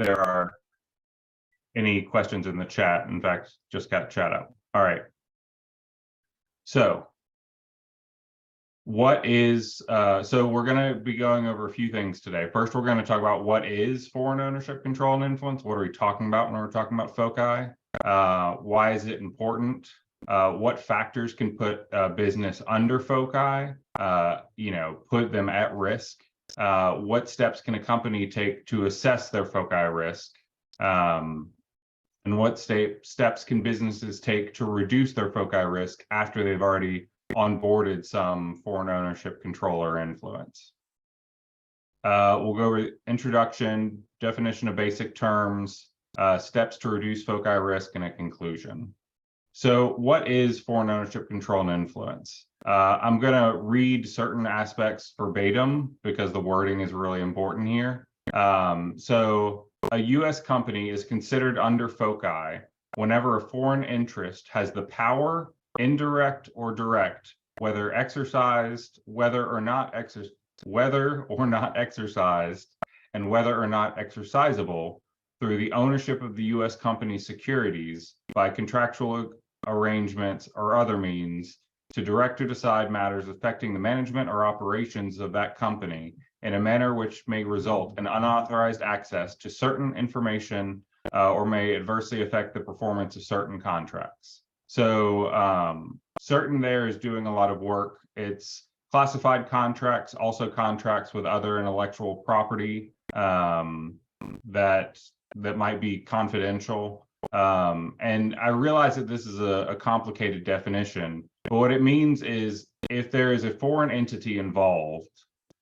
there are any questions in the chat. In fact, just got chat up. All right. So what is, so we're going to be going over a few things today. First, we're going to talk about what is foreign ownership, control, and influence. What are we talking about when we're talking about FOCI? Why is it important? What factors can put a business under FOCI, put them at risk? What steps can a company take to assess their FOCI risk? And what steps can businesses take to reduce their FOCI risk after they've already onboarded some foreign ownership, control, or influence? We'll go over introduction, definition of basic terms, steps to reduce FOCI risk, and a conclusion. So what is foreign ownership, control, and influence? I'm going to read certain aspects verbatim because the wording is really important here. So a U.S. company is considered under FOCI whenever a foreign interest has the power, indirect or direct, whether exercised, whether or not exercised, and whether or not exercisable through the ownership of the U.S. company's securities by contractual arrangements or other means to direct or decide matters affecting the management or operations of that company in a manner which may result in unauthorized access to certain information or may adversely affect the performance of certain contracts. So certain there is doing a lot of work. It's classified contracts, also contracts with other intellectual property that might be confidential. And I realize that this is a complicated definition, but what it means is if there is a foreign entity involved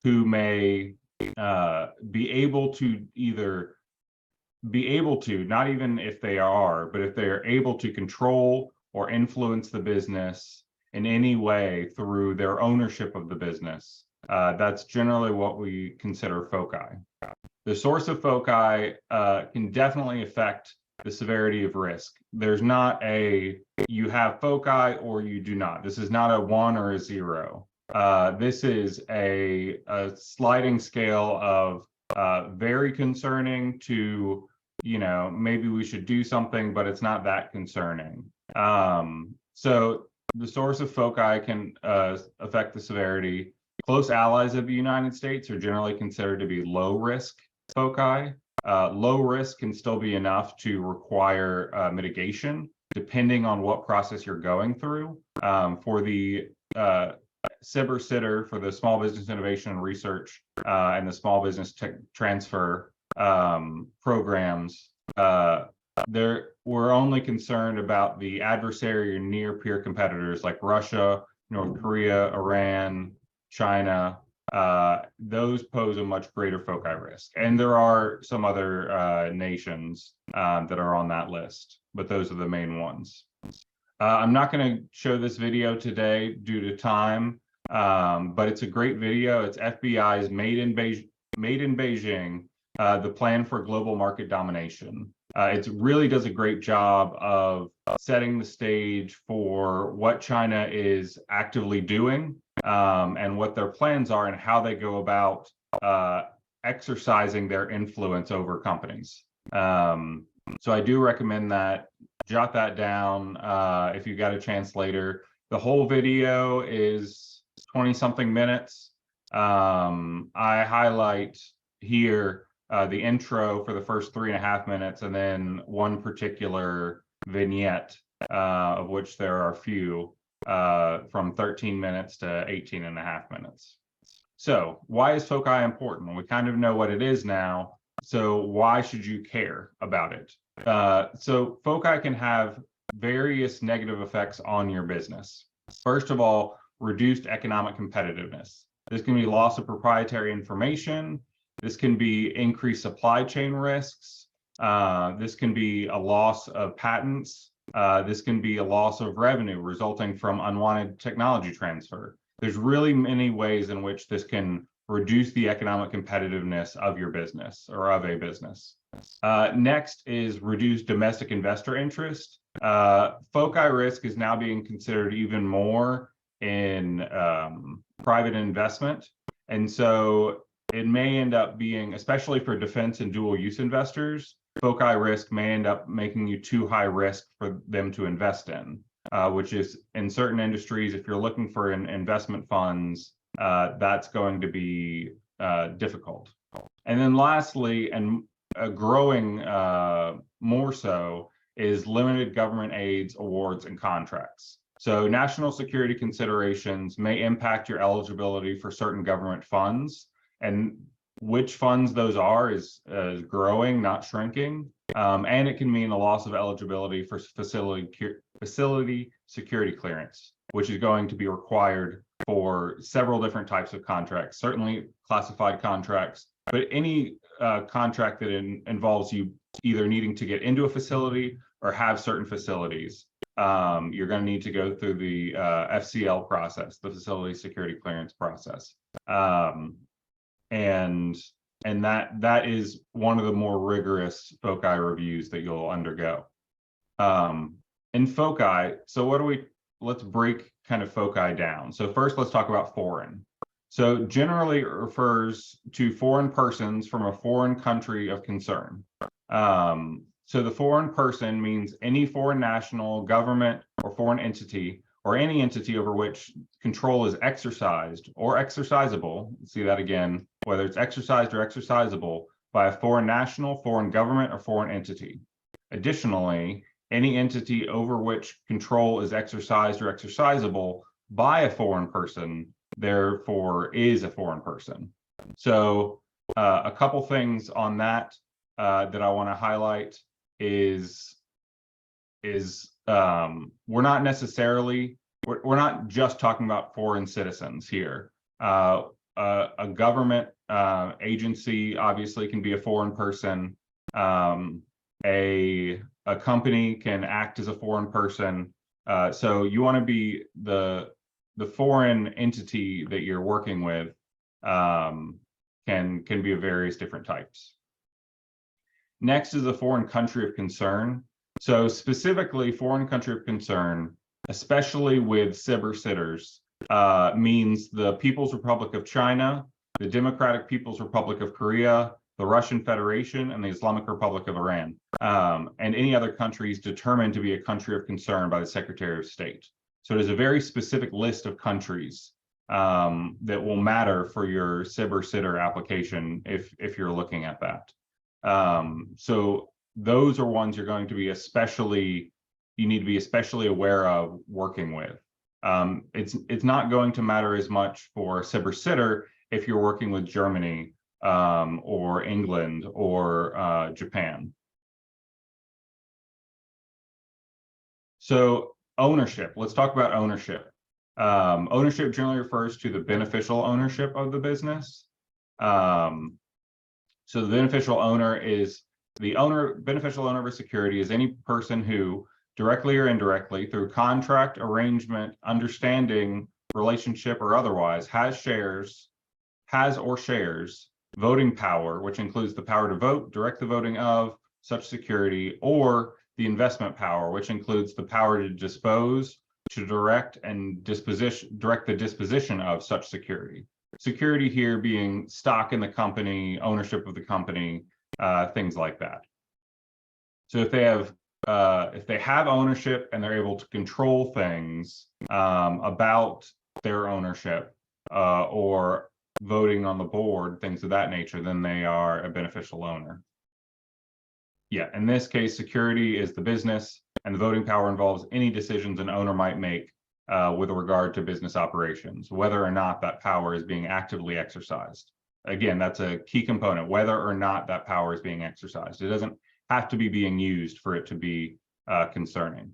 who may be able to, not even if they are, but if they are able to control or influence the business in any way through their ownership of the business, that's generally what we consider FOCI. The source of FOCI can definitely affect the severity of risk. There's not a, you have FOCI or you do not. This is not a 1 or a 0. This is a sliding scale of very concerning to, maybe we should do something, but it's not that concerning. So the source of FOCI can affect the severity. Close allies of the United States are generally considered to be low risk FOCI. Low risk can still be enough to require mitigation, depending on what process you're going through. For the SBIR sitter, for the Small Business Innovation and Research and the Small Business Tech Transfer programs, we're only concerned about the adversary or near peer competitors like Russia, North Korea, Iran, China. Those pose a much greater FOCI risk. And there are some other nations that are on that list, but those are the main ones. I'm not going to show this video today due to time, but it's a great video. It's FBI's Made in Beijing, the plan for global market domination. It really does a great job of setting the stage for what China is actively doing and what their plans are and how they go about exercising their influence over companies. So I do recommend that. Jot that down if you got a chance later. The whole video is 20-something minutes. I highlight here the intro for the first 3.5 minutes, and then one particular vignette, of which there are a few, from 13 minutes to 18.5 minutes. So why is FOCI important? We kind of know what it is now. So why should you care about it? So FOCI can have various negative effects on your business. First of all, reduced economic competitiveness. This can be loss of proprietary information. This can be increased supply chain risks. This can be a loss of patents. This can be a loss of revenue resulting from unwanted technology transfer. There's really many ways in which this can reduce the economic competitiveness of your business or of a business. Next is reduced domestic investor interest. FOCI risk is now being considered even more in private investment. And so it may end up being, especially for defense and dual use investors, FOCI risk may end up making you too high risk for them to invest in, which is in certain industries, if you're looking for investment funds, that's going to be difficult. And then lastly, and growing more so, is limited government aids, awards, and contracts. So national security considerations may impact your eligibility for certain government funds, and which funds those are is growing, not shrinking. And it can mean a loss of eligibility for facility security clearance, which is going to be required for several different types of contracts, certainly classified contracts, but any contract that involves you either needing to get into a facility or have certain facilities. You're going to need to go through the FCL process, the facility security clearance process. And that is one of the more rigorous FOCI reviews that you'll undergo. In FOCI, so let's break kind of FOCI down. So first, let's talk about foreign. So generally it refers to foreign persons from a foreign country of concern. So the foreign person means any foreign national, government, or foreign entity, or any entity over which control is exercised or exercisable, see that again, whether it's exercised or exercisable by a foreign national, foreign government, or foreign entity. Additionally, any entity over which control is exercised or exercisable by a foreign person, therefore is a foreign person. So a couple things on that that I want to highlight is we're not just talking about foreign citizens here. A government agency obviously can be a foreign person. A company can act as a foreign person. So you want to be the foreign entity that you're working with can be of various different types. Next is a foreign country of concern. So specifically, foreign country of concern, especially with SIB sitters, means the People's Republic of China, the Democratic People's Republic of Korea, the Russian Federation, and the Islamic Republic of Iran, and any other countries determined to be a country of concern by the Secretary of State. So it is a very specific list of countries that will matter for your SIB or sitter application if you're looking at that. So those are ones you're going to be you need to be especially aware of working with. It's not going to matter as much for SIB or sitter if you're working with Germany or England or Japan. So ownership, let's talk about ownership. Ownership generally refers to the beneficial ownership of the business. So the beneficial owner is beneficial owner of a security is any person who directly or indirectly through contract, arrangement, understanding, relationship, or otherwise has or shares voting power, which includes the power to vote, direct the voting of such security, or the investment power, which includes the power to dispose, to direct the disposition of such security. Security here being stock in the company, ownership of the company, things like that. So if they have ownership and they're able to control things about their ownership or voting on the board, things of that nature, then they are a beneficial owner. Yeah, in this case, security is the business, and the voting power involves any decisions an owner might make with regard to business operations, whether or not that power is being actively exercised. Again, that's a key component, whether or not that power is being exercised. It doesn't have to be being used for it to be concerning.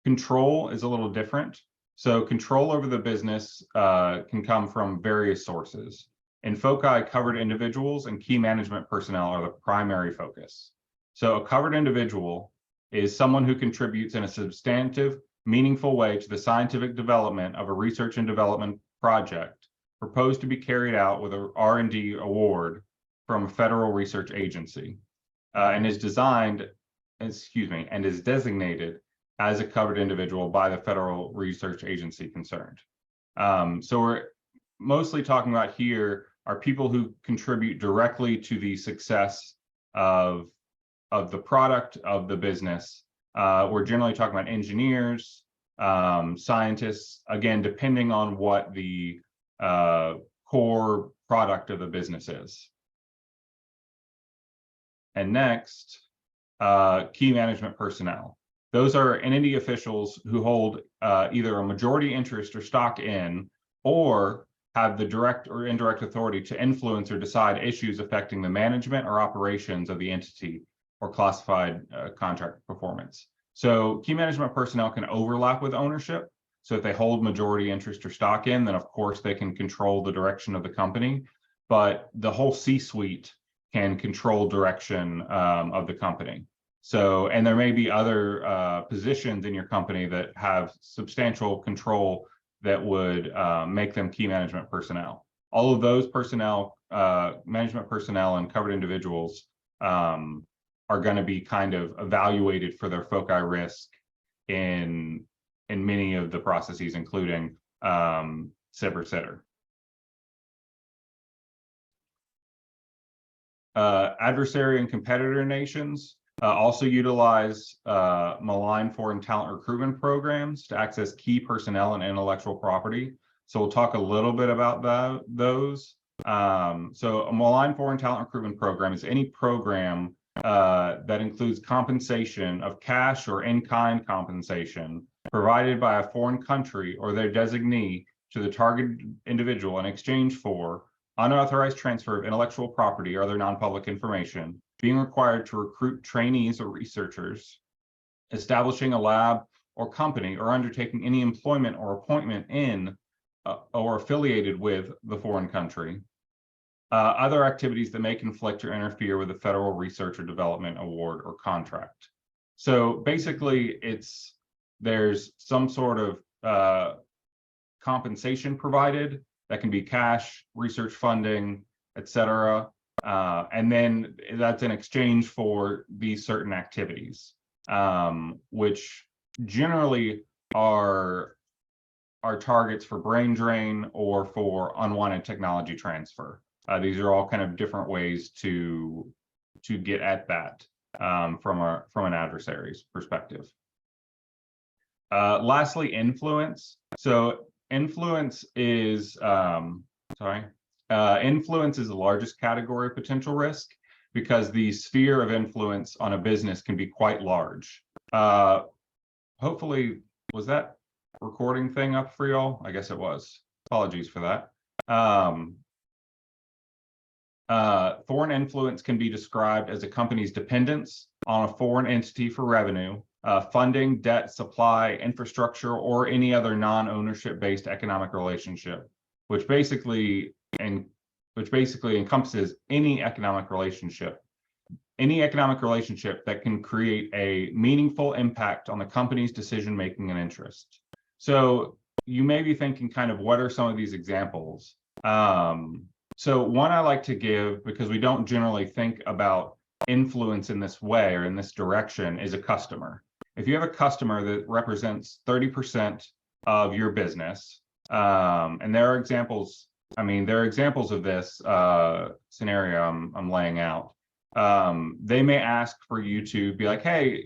Control is a little different. So control over the business can come from various sources. In FOCI, covered individuals and key management personnel are the primary focus. So a covered individual is someone who contributes in a substantive, meaningful way to the scientific development of a research and development project proposed to be carried out with an R&D award from a federal research agency, and is designated as a covered individual by the federal research agency concerned. So mostly talking about here are people who contribute directly to the success of the product of the business. We're generally talking about engineers, scientists, again, depending on what the core product of the business is. And next, key management personnel. Those are entity officials who hold either a majority interest or stock in, or have the direct or indirect authority to influence or decide issues affecting the management or operations of the entity or classified contract performance. So key management personnel can overlap with ownership. So if they hold majority interest or stock in, then of course they can control the direction of the company, but the whole C-suite can control direction of the company. So, and there may be other positions in your company that have substantial control that would make them key management personnel. All of those personnel, management personnel and covered individuals are going to be kind of evaluated for their FOCI risk in many of the processes, including SIP or sitter. Adversary and competitor nations also utilize malign foreign talent recruitment programs to access key personnel and intellectual property. So we'll talk a little bit about those. So a malign foreign talent recruitment program is any program that includes compensation of cash or in-kind compensation provided by a foreign country or their designee to the target individual in exchange for unauthorized transfer of intellectual property or other non-public information, being required to recruit trainees or researchers, establishing a lab or company, or undertaking any employment or appointment in or affiliated with the foreign country. Other activities that may conflict or interfere with the federal research or development award or contract. So basically, there's some sort of compensation provided that can be cash, research funding, etc. And then that's in exchange for these certain activities, which generally are targets for brain drain or for unwanted technology transfer. These are all kind of different ways to get at that from an adversary's perspective. Lastly, influence. So influence is influence is the largest category of potential risk because the sphere of influence on a business can be quite large. Hopefully, was that recording thing up for y'all? I guess it was. Apologies for that. Foreign influence can be described as a company's dependence on a foreign entity for revenue, funding, debt, supply, infrastructure, or any other non-ownership based economic relationship, which basically encompasses any economic relationship that can create a meaningful impact on the company's decision making and interest. So you may be thinking kind of, what are some of these examples? So one I like to give, because we don't generally think about influence in this way or in this direction, is a customer. If you have a customer that represents 30% of your business, and there are examples, there are examples of this scenario I'm laying out. They may ask for you to be like, hey,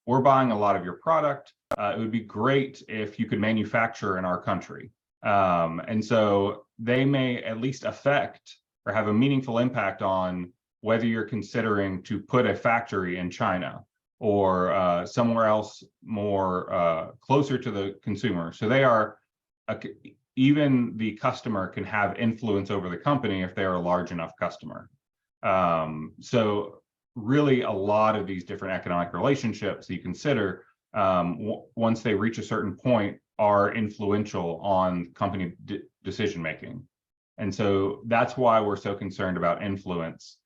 we're buying a lot of your product. It would be great if you could manufacture in our country. And so they may at least affect or have a meaningful impact on whether you're considering to put a factory in China or somewhere else more closer to the consumer. So they are, even the customer can have influence over the company if they are a large enough customer. So really a lot of these different economic relationships you consider, once they reach a certain point, are influential on company decision making. And so that's why we're so concerned about influence,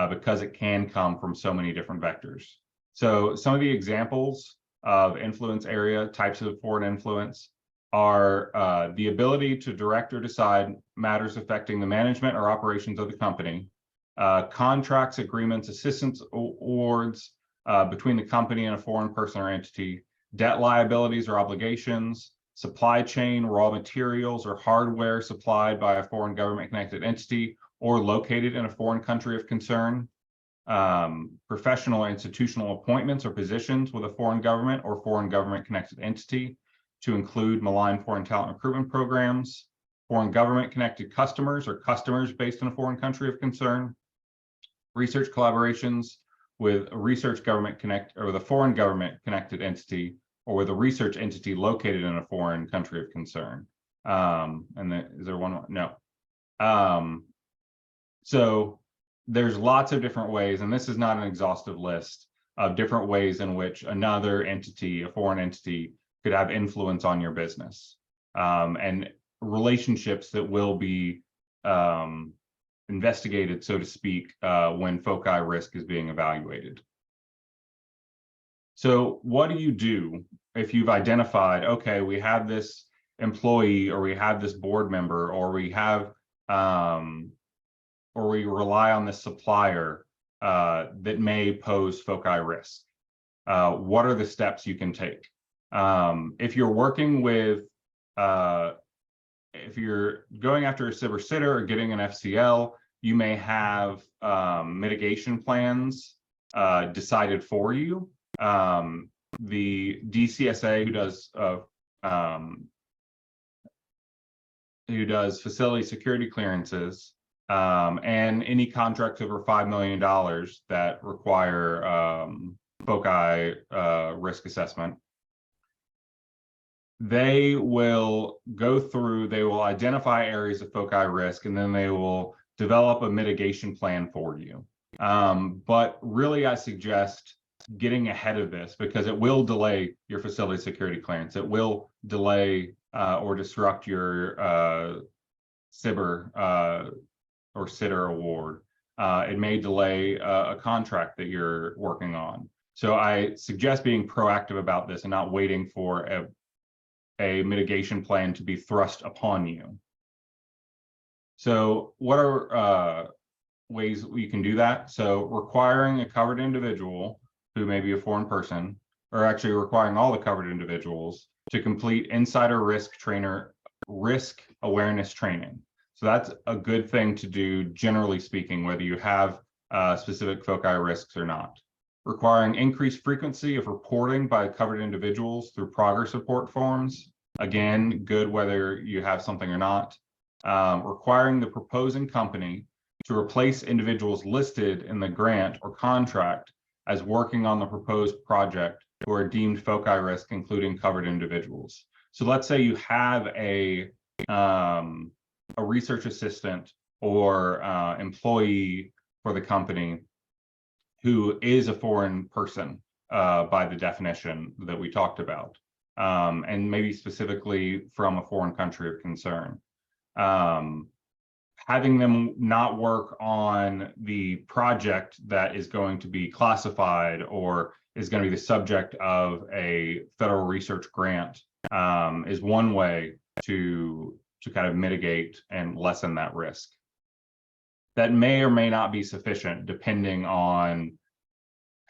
because it can come from so many different vectors. So some of the examples of influence area, types of foreign influence, are the ability to direct or decide matters affecting the management or operations of the company, contracts, agreements, assistance awards between the company and a foreign person or entity, debt liabilities or obligations, supply chain, raw materials, or hardware supplied by a foreign government-connected entity or located in a foreign country of concern, professional or institutional appointments or positions with a foreign government or foreign government-connected entity, to include malign foreign talent recruitment programs, foreign government-connected customers or customers based in a foreign country of concern, research collaborations with a research government or the foreign government-connected entity, or with a research entity located in a foreign country of concern. And then, is there one more? No. So there's lots of different ways, and this is not an exhaustive list of different ways in which another entity, a foreign entity, could have influence on your business, and relationships that will be investigated, so to speak, when FOCI risk is being evaluated. So what do you do if you've identified, okay, we have this employee, or we have this board member, or we have, or we rely on this supplier that may pose FOCI risk? What are the steps you can take? If you're working with, if you're going after a CIBR sitter or getting an FCL, you may have mitigation plans decided for you. The DCSA, who does facility security clearances, and any contracts over $5 million that require FOCI risk assessment, they will go through, they will identify areas of FOCI risk, and then they will develop a mitigation plan for you. But really, I suggest getting ahead of this, because it will delay your facility security clearance. It will delay or disrupt your CIBR or sitter award. It may delay a contract that you're working on. So I suggest being proactive about this and not waiting for a mitigation plan to be thrust upon you. So what are ways you can do that? So requiring a covered individual, who may be a foreign person, or actually requiring all the covered individuals to complete insider risk awareness training. So that's a good thing to do, generally speaking, whether you have specific FOCI risks or not. Requiring increased frequency of reporting by covered individuals through progress report forms. Again, good whether you have something or not. Requiring the proposing company to replace individuals listed in the grant or contract as working on the proposed project who are deemed FOCI risk, including covered individuals. So let's say you have a research assistant or employee for the company who is a foreign person by the definition that we talked about, and maybe specifically from a foreign country of concern. Having them not work on the project that is going to be classified or is going to be the subject of a federal research grant is one way to kind of mitigate and lessen that risk. That may or may not be sufficient depending on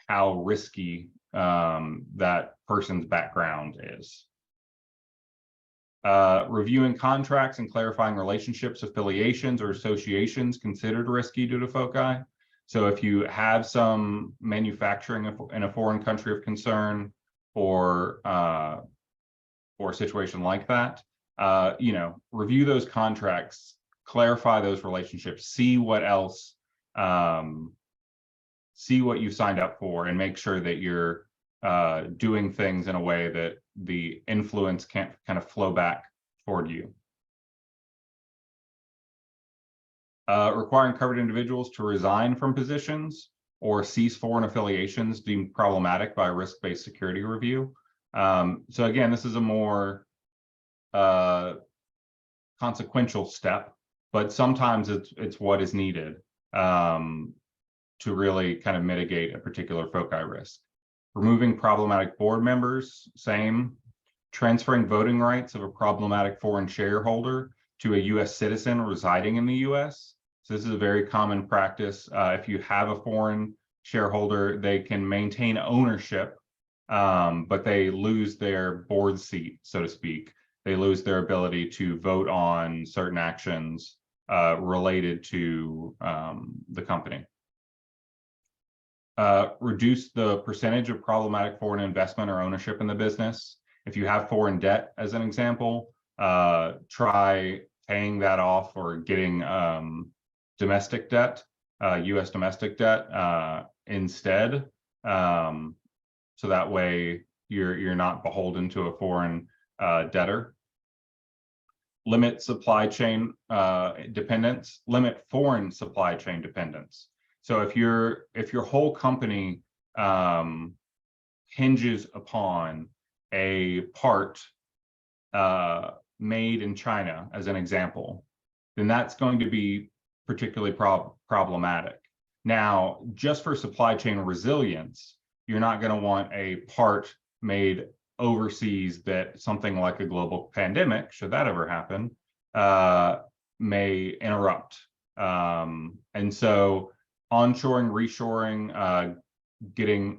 how risky that person's background is. Reviewing contracts and clarifying relationships, affiliations, or associations considered risky due to FOCI. So if you have some manufacturing in a foreign country of concern, or a situation like that, review those contracts, clarify those relationships, see what else, see what you signed up for, and make sure that you're doing things in a way that the influence can't kind of flow back toward you. Requiring covered individuals to resign from positions or cease foreign affiliations deemed problematic by a risk-based security review. So again, this is a more consequential step, but sometimes it's what is needed to really kind of mitigate a particular FOCI risk. Removing problematic board members, same. Transferring voting rights of a problematic foreign shareholder to a U.S. citizen residing in the U.S. So this is a very common practice. If you have a foreign shareholder, they can maintain ownership, but they lose their board seat, so to speak, they lose their ability to vote on certain actions related to the company. Reduce the percentage of problematic foreign investment or ownership in the business. If you have foreign debt, as an example, try paying that off or getting domestic debt, U.S. domestic debt instead. So that way you're not beholden to a foreign debtor. Limit supply chain dependence. Limit foreign supply chain dependence. So if your whole company hinges upon a part made in China, as an example, then that's going to be particularly problematic. Now, just for supply chain resilience, you're not going to want a part made overseas that something like a global pandemic, should that ever happen, may interrupt. And so onshoring, reshoring,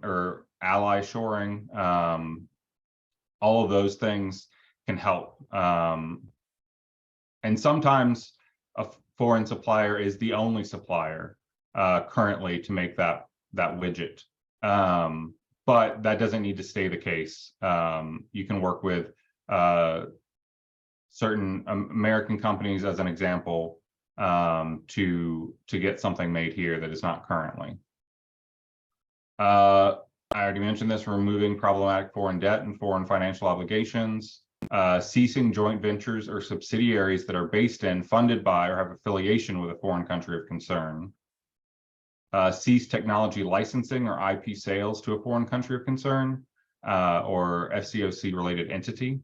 or ally shoring, all of those things can help. And sometimes a foreign supplier is the only supplier currently to make that widget. But that doesn't need to stay the case. You can work with certain American companies, as an example, to get something made here that is not currently. I already mentioned this: removing problematic foreign debt and foreign financial obligations, ceasing joint ventures or subsidiaries that are based in, funded by, or have affiliation with a foreign country of concern. Cease technology licensing or IP sales to a foreign country of concern, or FCOC related entity.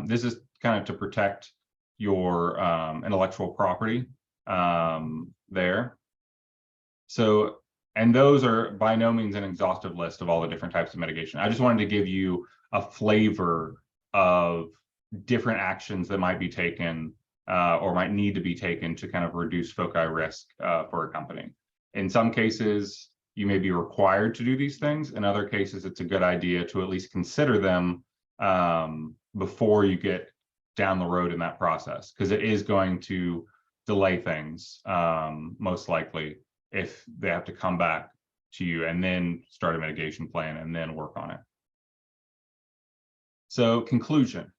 This is kind of to protect your intellectual property there. So, and those are by no means an exhaustive list of all the different types of mitigation. I just wanted to give you a flavor of different actions that might be taken or might need to be taken to kind of reduce FOCI risk for a company. In some cases, you may be required to do these things. In other cases, it's a good idea to at least consider them before you get down the road in that process, because it is going to delay things, most likely, if they have to come back to you and then start a mitigation plan and then work on it. So, conclusion.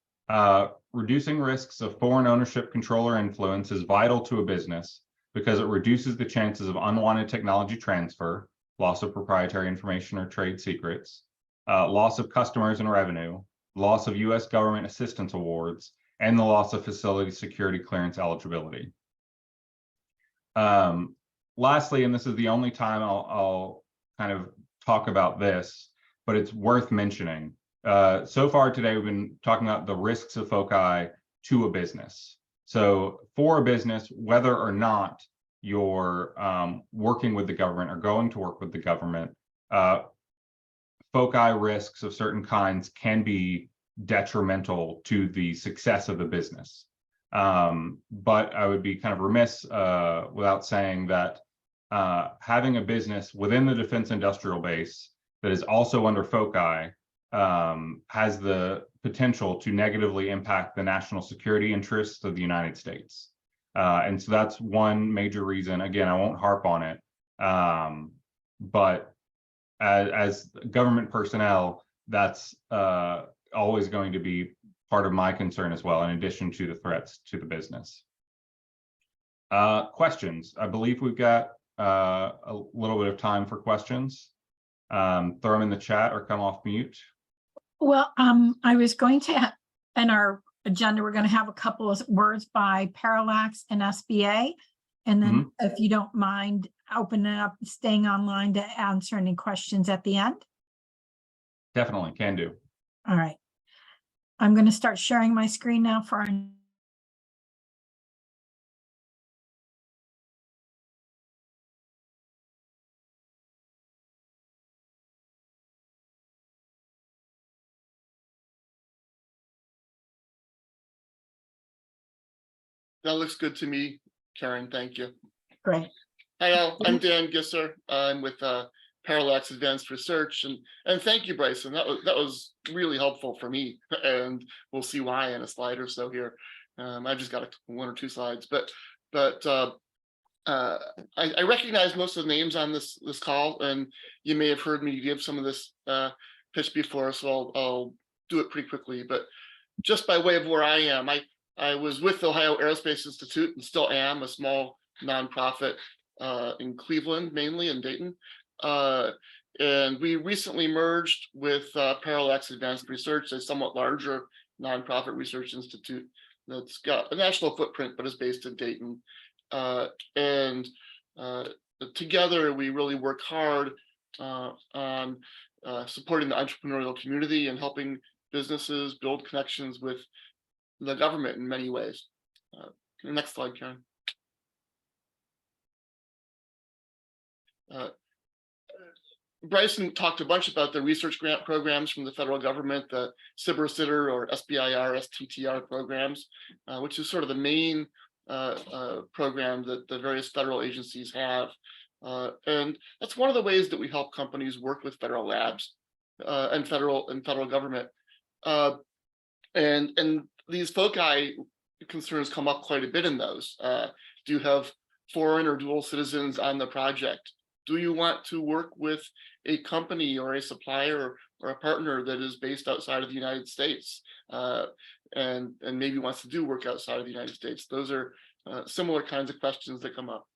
Reducing risks of foreign ownership, control, or influence is vital to a business because it reduces the chances of unwanted technology transfer, loss of proprietary information or trade secrets, loss of customers and revenue, loss of U.S. government assistance awards, and the loss of facility security clearance eligibility. Lastly, and this is the only time I'll kind of talk about this, but it's worth mentioning. So far today, we've been talking about the risks of FOCI to a business. So for a business, whether or not you're working with the government or going to work with the government, FOCI risks of certain kinds can be detrimental to the success of the business. But I would be kind of remiss without saying that having a business within the defense industrial base that is also under FOCI has the potential to negatively impact the national security interests of the United States. And so that's one major reason. Again, I won't harp on it, but as government personnel, that's always going to be part of my concern as well, in addition to the threats to the business. Questions. I believe we've got a little bit of time for questions. Throw them in the chat or come off mute. Well, I was going to, in our agenda, we're going to have a couple of words by Parallax and SBA. And then if you don't mind opening up, staying online to answer any questions at the end. Definitely, can do. All right. I'm going to start sharing my screen now for our That looks good to me, Karen. Thank you. Great. Hi, all. I'm Dan Gisser. I'm with Parallax Advanced Research, and thank you, Bryson. That was really helpful for me, and we'll see why in a slide or so here. I just got one or two slides, but I recognize most of the names on this call, and you may have heard me give some of this pitch before, so I'll do it pretty quickly. But just by way of where I am, I was with the Ohio Aerospace Institute and still am, a small nonprofit in Cleveland, mainly in Dayton. And we recently merged with Parallax Advanced Research, a somewhat larger nonprofit research institute that's got a national footprint, but is based in Dayton. And together, we really work hard on supporting the entrepreneurial community and helping businesses build connections with the government in many ways. Next slide, Karen. Bryson talked a bunch about the research grant programs from the federal government, the SBIR or SBIR, STTR programs, which is sort of the main program that the various federal agencies have. And that's one of the ways that we help companies work with federal labs and federal government. And these FOCI concerns come up quite a bit in those. Do you have foreign or dual citizens on the project? Do you want to work with a company or a supplier or a partner that is based outside of the United States and maybe wants to do work outside of the United States? Those are similar kinds of questions that come up.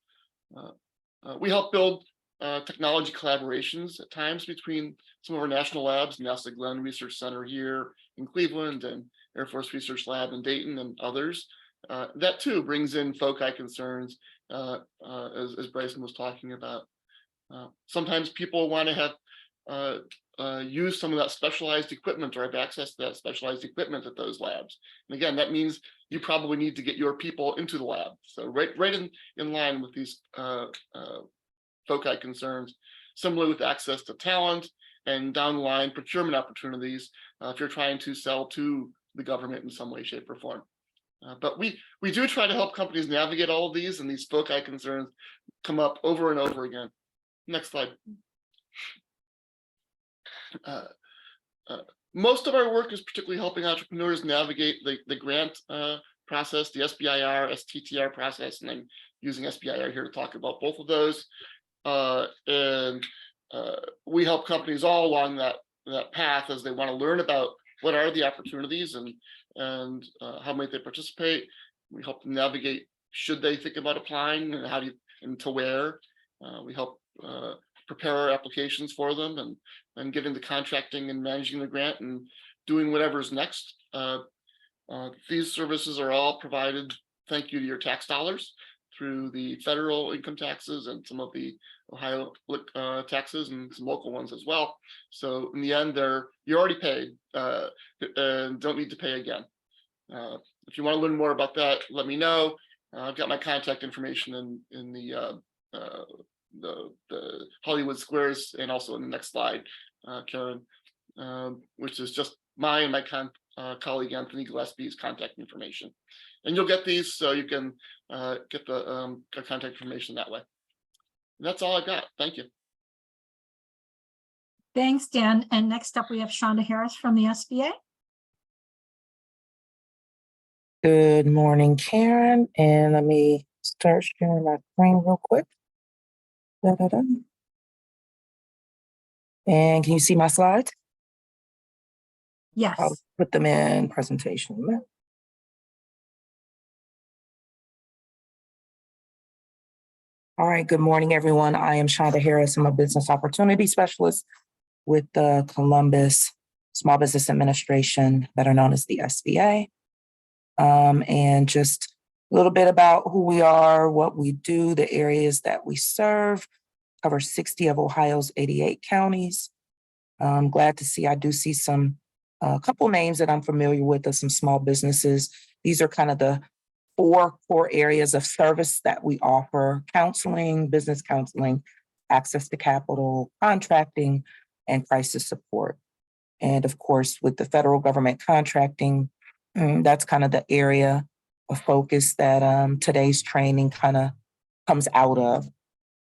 We help build technology collaborations at times between some of our national labs, NASA Glenn Research Center here in Cleveland and Air Force Research Lab in Dayton and others. That too brings in FOCI concerns, as Bryson was talking about. Sometimes people want to have use some of that specialized equipment or have access to that specialized equipment at those labs. And again, that means you probably need to get your people into the lab. So right in line with these FOCI concerns, similarly with access to talent and down the line procurement opportunities if you're trying to sell to the government in some way, shape, or form. But we do try to help companies navigate all of these, and these FOCI concerns come up over and over again. Next slide. Most of our work is particularly helping entrepreneurs navigate the grant process, the SBIR, STTR process, and I'm using SBIR here to talk about both of those. And we help companies all along that path as they want to learn about what are the opportunities and how might they participate. We help them navigate, should they think about applying, and and to where. We help prepare our applications for them and get into contracting and managing the grant and doing whatever's next. These services are all provided, thank you to your tax dollars, through the federal income taxes and some of the Ohio taxes and some local ones as well. So in the end, you're already paid and don't need to pay again. If you want to learn more about that, let me know. I've got my contact information in the Hollywood Squares and also in the next slide, Karen, which is just my colleague Anthony Gillespie's contact information. And you'll get these so you can get the contact information that way. And that's all I've got. Thank you. Thanks, Dan. And next up, we have Shonda Harris from the SBA. Good morning, Karen. And let me start sharing my screen real quick. Da-da-da. And can you see my slides? Yes. I'll put them in presentation. All right, good morning, everyone. I am Shonda Harris. I'm a business opportunity specialist with the Columbus Small Business Administration, better known as the SBA. And just a little bit about who we are, what we do, the areas that we serve, cover 60 of Ohio's 88 counties. I'm glad to see, I do see a couple names that I'm familiar with of some small businesses. These are kind of the 4 core areas of service that we offer: counseling, business counseling, access to capital, contracting, and crisis support. And of course, with the federal government contracting, that's kind of the area of focus that today's training kind of comes out of.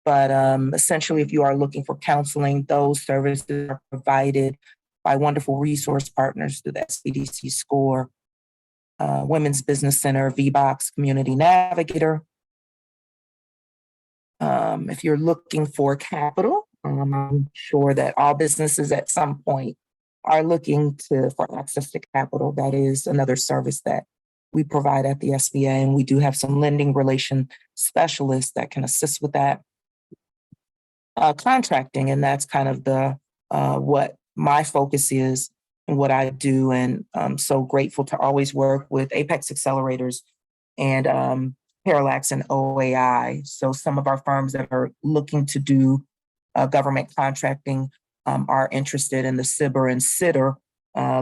But essentially, if you are looking for counseling, those services are provided by wonderful resource partners through the SBDC SCORE, Women's Business Center, VBOX, Community Navigator. If you're looking for capital, I'm sure that all businesses at some point are looking for access to capital. That is another service that we provide at the SBA, and we do have some lending relation specialists that can assist with that. Contracting, and that's kind of the what my focus is and what I do. And I'm so grateful to always work with Apex Accelerators and Parallax and OAI. So some of our firms that are looking to do government contracting are interested in the CIBR and CITR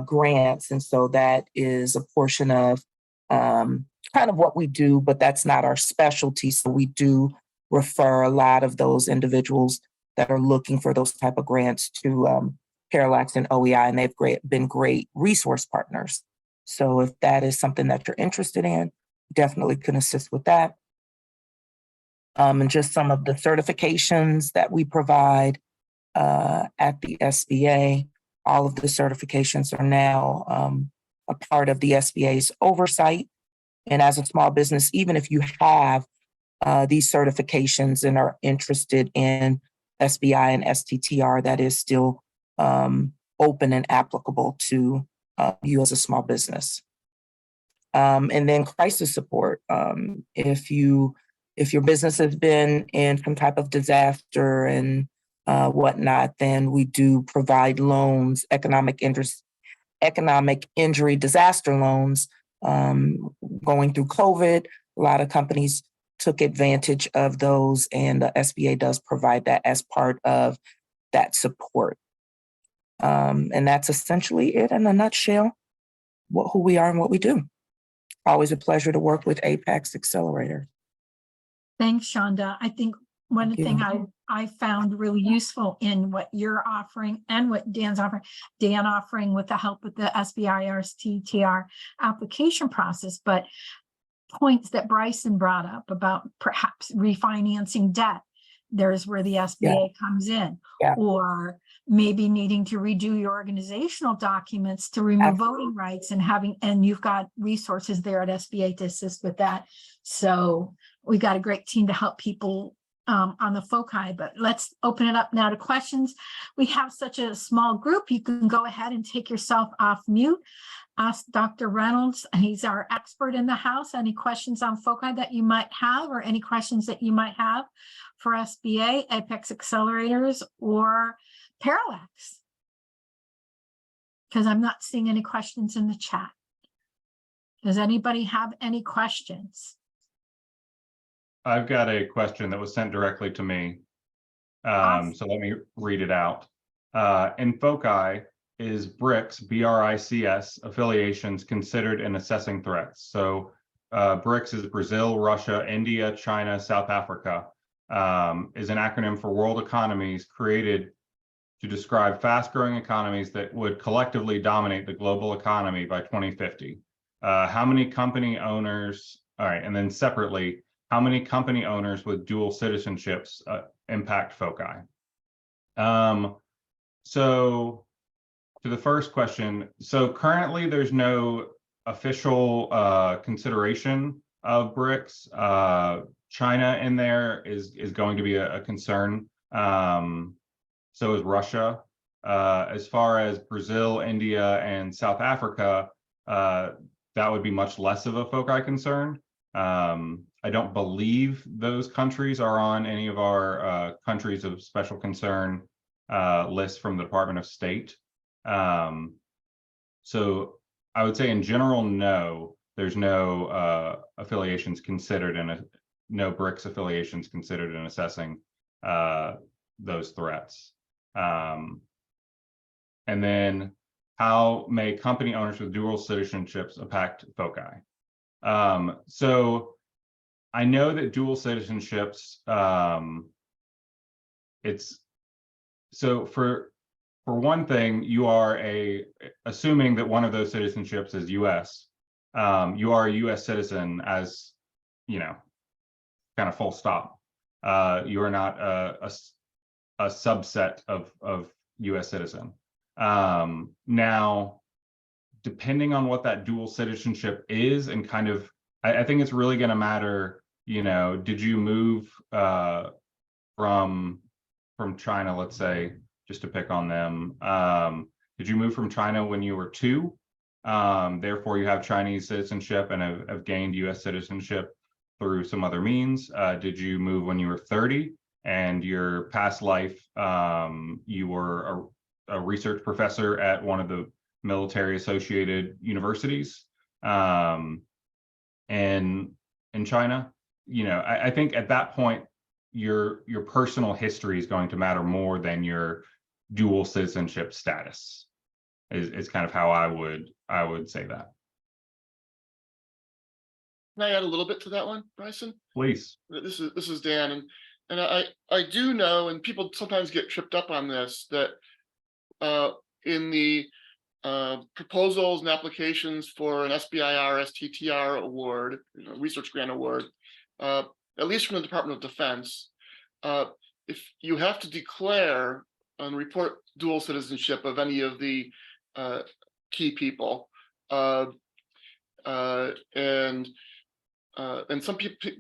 grants. And so that is a portion of kind of what we do, but that's not our specialty. So we do refer a lot of those individuals that are looking for those type of grants to Parallax and OEI, and they've been great resource partners. So if that is something that you're interested in, definitely can assist with that. And just some of the certifications that we provide at the SBA. All of the certifications are now a part of the SBA's oversight. And as a small business, even if you have these certifications and are interested in SBI and STTR, that is still open and applicable to you as a small business. And then crisis support. If your business has been in some type of disaster and whatnot, then we do provide loans, economic injury disaster loans. Going through COVID, a lot of companies took advantage of those, and the SBA does provide that as part of that support. And that's essentially it in a nutshell, who we are and what we do. Always a pleasure to work with Apex Accelerator. Thanks, Shonda. I think one thing I found really useful in what you're offering and what Dan offering with the help with the SBI STTR application process, but points that Bryson brought up about perhaps refinancing debt. There's where the SBA comes in, or maybe needing to redo your organizational documents to remove voting rights and you've got resources there at SBA to assist with that. So we got a great team to help people on the FOCI, but let's open it up now to questions. We have such a small group. You can go ahead and take yourself off mute. Ask Dr. Reynolds, he's our expert in the house, any questions on FOCI that you might have, or any questions that you might have for SBA, Apex Accelerators, or Parallax. Because I'm not seeing any questions in the chat. Does anybody have any questions? I've got a question that was sent directly to me. Awesome. So let me read it out. In FOCI, is BRICS, B-R-I-C-S, affiliations considered in assessing threats? So BRICS is Brazil, Russia, India, China, South Africa, is an acronym for world economies created to describe fast-growing economies that would collectively dominate the global economy by 2050. How many company owners, all right, and then separately, how many company owners with dual citizenships impact FOCI? So to the first question, so currently there's no official consideration of BRICS. China in there is going to be a concern. So is Russia. As far as Brazil, India, and South Africa, that would be much less of a FOCI concern. I don't believe those countries are on any of our countries of special concern list from the Department of State. So I would say in general, no, there's no affiliations considered no BRICS affiliations considered in assessing those threats. And then how may company owners with dual citizenships impact FOCI? So I know that dual citizenships, it's so for one thing, you are assuming that one of those citizenships is US, you are a US citizen, as you know, kind of full stop. You are not a subset of U.S. citizen. Now, depending on what that dual citizenship is, and kind of, I think it's really going to matter. You know, did you move from China, let's say, just to pick on them? Did you move from China when you were 2? Therefore, you have Chinese citizenship and have gained U.S. citizenship through some other means. Did you move when you were 30 and your past life, you were a research professor at one of the military associated universities and in China? You know, I think at that point, your personal history is going to matter more than your dual citizenship status. Is kind of how I would say that. Can I add a little bit to that one, Bryson? Please. This is Dan, and I do know, and people sometimes get tripped up on this, that in the proposals and applications for an SBIR STTR award, research grant award, at least from the Department of Defense, if you have to declare and report dual citizenship of any of the key people, and some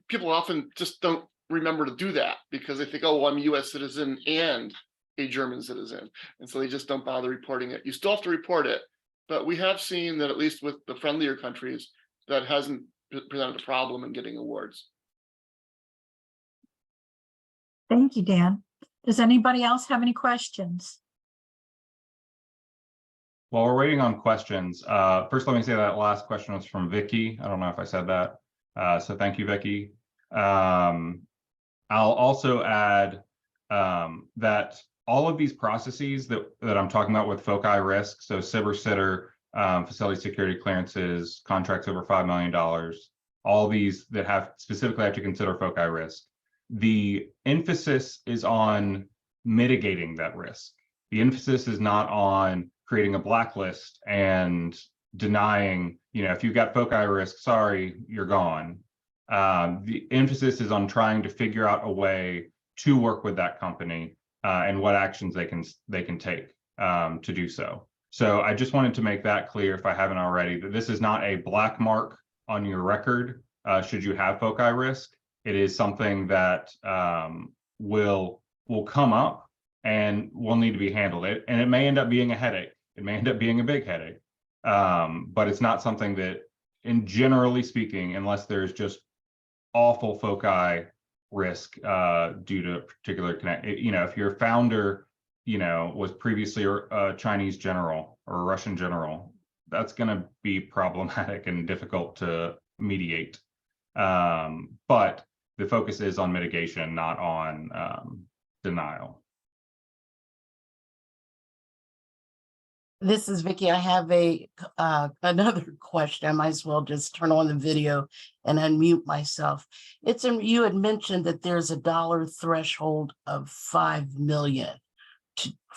people often just don't remember to do that because they think, oh, well, I'm a U.S. citizen and a German citizen, and so they just don't bother reporting it. You still have to report it, but we have seen that at least with the friendlier countries, that hasn't presented a problem in getting awards. Thank you, Dan. Does anybody else have any questions? While we're waiting on questions, first let me say that last question was from Vicky. I don't know if I said that. So thank you, Vicky. I'll also add that all of these processes that I'm talking about with FOCI risk, so SBIR sitter, facility security clearances, contracts over $5 million, all these that specifically have to consider FOCI risk. The emphasis is on mitigating that risk. The emphasis is not on creating a blacklist and denying, you know, if you've got FOCI risk, sorry, you're gone. The emphasis is on trying to figure out a way to work with that company and what actions they can take to do so. So I just wanted to make that clear, if I haven't already, that this is not a black mark on your record should you have FOCI risk. It is something that will come up and will need to be handled. And it may end up being a headache. It may end up being a big headache, but it's not something that, in generally speaking, unless there's just awful FOCI risk due to a particular connect. You know, if your founder, you know, was previously a Chinese general or a Russian general, that's going to be problematic and difficult to mediate. But the focus is on mitigation, not on denial. This is Vicky. I have another question. I might as well just turn on the video and unmute myself. You had mentioned that there's a dollar threshold of 5 million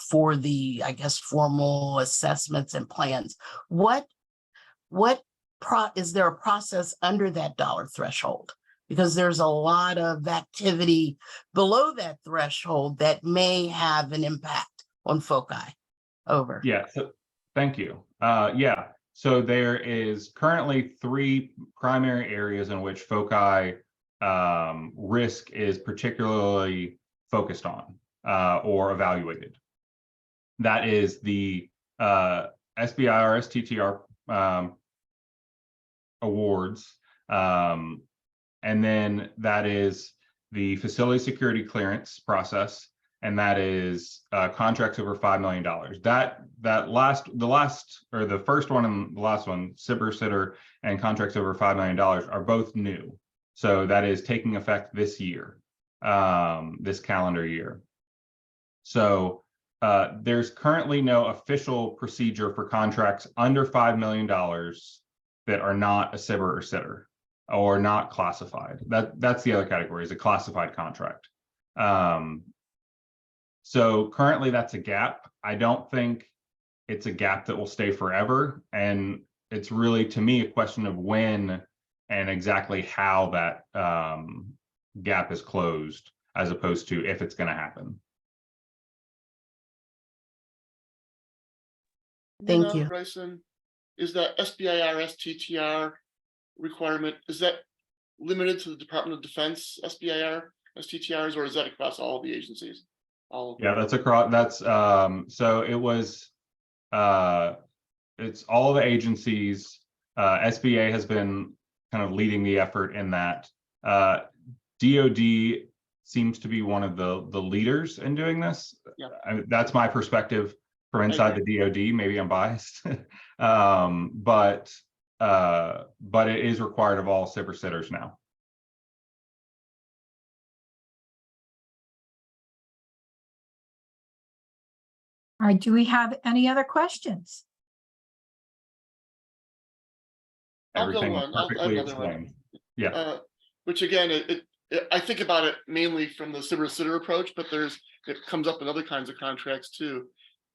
for the, I guess, formal assessments and plans. Is there a process under that dollar threshold? Because there's a lot of activity below that threshold that may have an impact on FOCI. Over. Yeah, so thank you. Yeah, so there is currently 3 primary areas in which FOCI risk is particularly focused on or evaluated. That is the SBIR STTR awards, and then that is the facility security clearance process, and that is contracts over $5 million. The first one and the last one, SBIR sitter and contracts over $5 million, are both new. So that is taking effect this year, this calendar year. So there's currently no official procedure for contracts under $5 million that are not a SBIR or sitter or not classified. That's the other category, is a classified contract. So currently that's a gap. I don't think it's a gap that will stay forever. And it's really, to me, a question of when and exactly how that gap is closed. as opposed to if it's going to happen. Thank you. Bryson, is that SBIR, STTR requirement, is that limited to the Department of Defense, SBIR, STTRs, or is that across all of the agencies? Yeah, that's across, that's, so it was, it's all the agencies. SBA has been kind of leading the effort in that. DoD seems to be one of the leaders in doing this. Yeah. That's my perspective from inside the DoD. Maybe I'm biased, but it is required of all SBIR sitters now. All right, do we have any other questions? I'll go Everything one. I'll add perfectly another one. explained. Yeah. Which again, I think about it mainly from the SBIR sitter approach, but it comes up in other kinds of contracts too.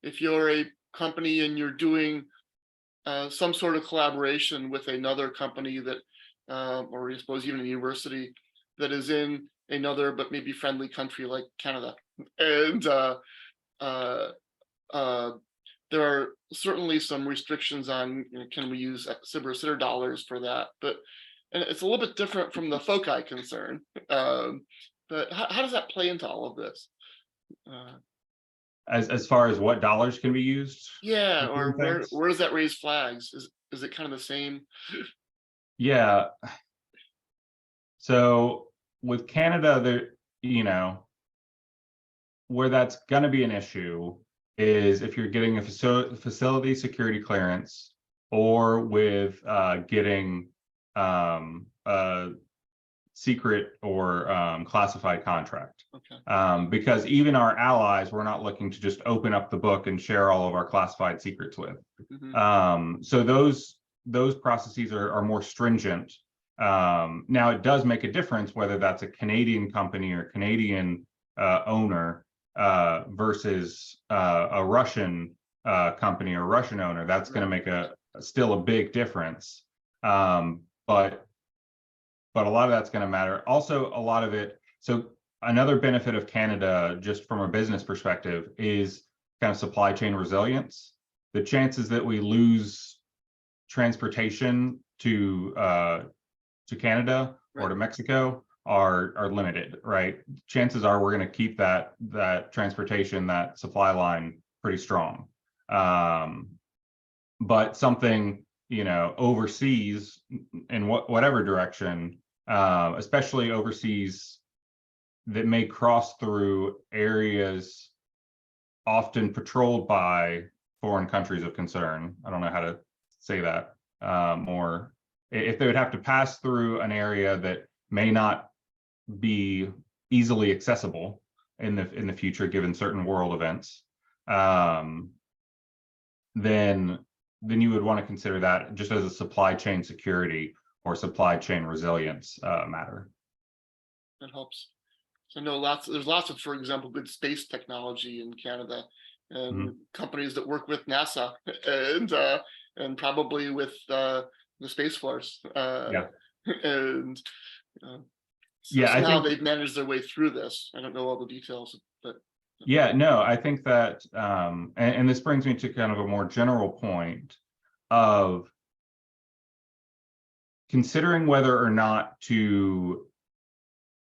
If you're a company and you're doing some sort of collaboration with another company that, or I suppose even a university that is in another but maybe friendly country like Canada, and there are certainly some restrictions on, can we use SBIR sitter dollars for that? And it's a little bit different from the FOCI concern. But how does that play into all of this? As far as what dollars can be used? Yeah, or things? where does that raise flags? Is it kind of the same? Yeah. So with Canada, there, where that's going to be an issue is if you're getting a facility security clearance, or with getting a secret or classified contract. Okay. Because even our allies, we're not looking to just open up the book and share all of our classified secrets with. Mm-hmm. So those processes are more stringent. Now it does make a difference whether that's a Canadian company or Canadian owner versus a Russian company or Russian owner. That's going to make still a big difference. But a lot of that's going to matter. Also, a lot of it. So another benefit of Canada, just from a business perspective, is kind of supply chain resilience. The chances that we lose transportation to Canada or to Mexico are limited, right? Chances are we're going to keep that transportation, that supply line pretty strong. But something, overseas in whatever direction, especially overseas, that may cross through areas often patrolled by foreign countries of concern. I don't know how to say that. Or if they would have to pass through an area that may not be easily accessible in the future, given certain world events, then you would want to consider that just as a supply chain security or supply chain resilience matter. That helps. So I know there's lots of, for example, good space technology in Canada, and companies that work with NASA and probably with the Space Force. And somehow they've managed their way through this. I don't know all the details, but yeah, no, I think that, and this brings me to kind of a more general point of considering whether or not to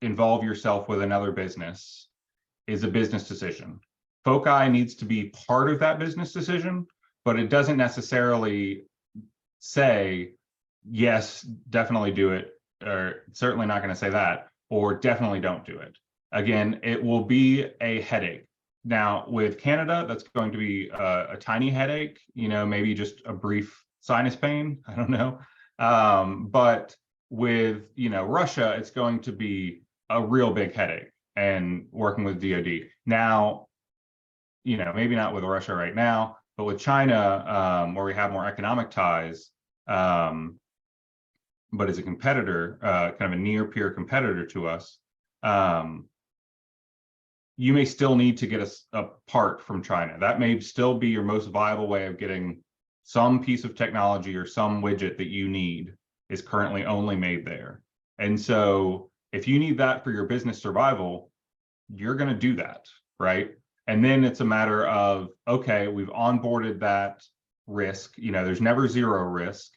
involve yourself with another business is a business decision. FOCI needs to be part of that business decision, but it doesn't necessarily say, yes, definitely do it, or certainly not going to say that, or definitely don't do it. Again, it will be a headache. Now, with Canada, that's going to be a tiny headache, maybe just a brief sinus pain. I don't know. But with, Russia, it's going to be a real big headache, and working with DoD. Now, maybe not with Russia right now, but with China, where we have more economic ties, but as a competitor, kind of a near peer competitor to us, you may still need to get a part from China. That may still be your most viable way of getting some piece of technology or some widget that you need is currently only made there. And so if you need that for your business survival, you're going to do that, right? And then it's a matter of, okay, we've onboarded that risk. There's never zero risk.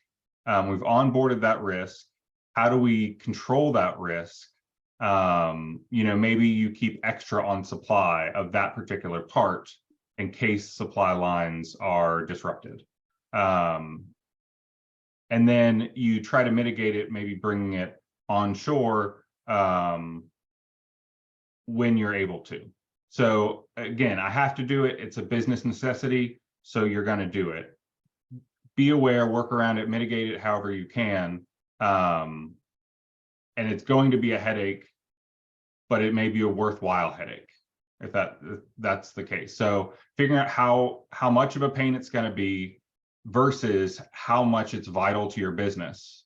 We've onboarded that risk. How do we control that risk? Maybe you keep extra on supply of that particular part in case supply lines are disrupted. And then you try to mitigate it, maybe bringing it onshore when you're able to. So again, I have to do it. It's a business necessity. So you're going to do it. Be aware, work around it, mitigate it however you can. And it's going to be a headache, but it may be a worthwhile headache if that's the case. So figuring out how much of a pain it's going to be versus how much it's vital to your business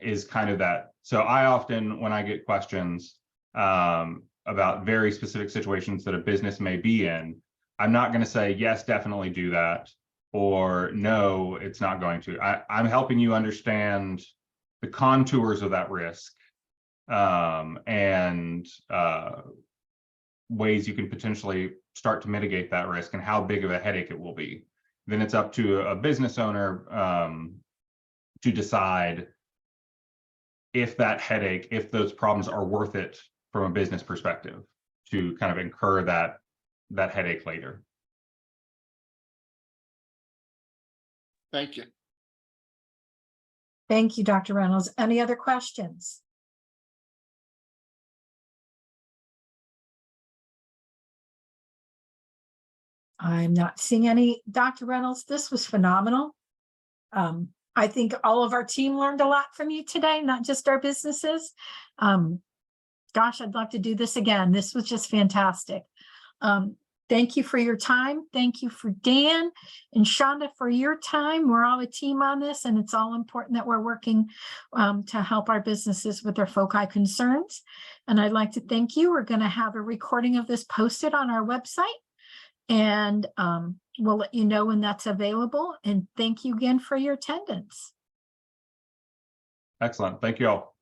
is kind of that. So I often, when I get questions about very specific situations that a business may be in, I'm not going to say, yes, definitely do that, or no, it's not going to. I'm helping you understand the contours of that risk and ways you can potentially start to mitigate that risk and how big of a headache it will be. Then it's up to a business owner to decide if that headache, if those problems are worth it from a business perspective, to kind of incur that headache later. Thank you. Thank you, Dr. Reynolds. Any other questions? I'm not seeing any. Dr. Reynolds, this was phenomenal. I think all of our team learned a lot from you today, not just our businesses. Gosh, I'd love to do this again. This was just fantastic. Thank you for your time. Thank you for Dan and Shonda for your time. We're all a team on this, and it's all important that we're working to help our businesses with their FOCI concerns. And I'd like to thank you. We're going to have a recording of this posted on our website, and we'll let you know when that's available. And thank you again for your attendance. Excellent. Thank you all.